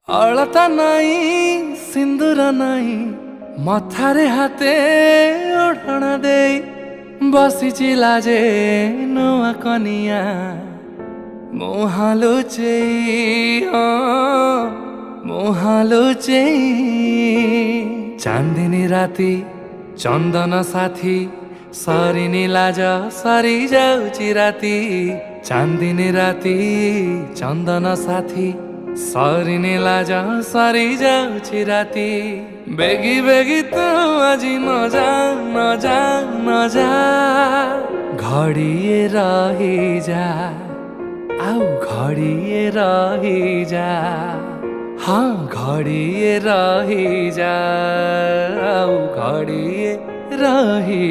अलता नाई सिंदूर नाई मथारे हाथे ओढ़ना दे बसी लाजे नुआ कनिया मुहालुचे मुहालुचे चांदिनी राती चंदन साथी सरिनी लाज सरी जाउची राती चांदिनी राती चंदन साथी सरिनी लाज सरी जाउची राती बेगी बेगी तू आजी न जा न जा न जा घड़िए रही जा आउ घड़िए रही जा हाँ घड़िए रही जा आउ घड़िए रही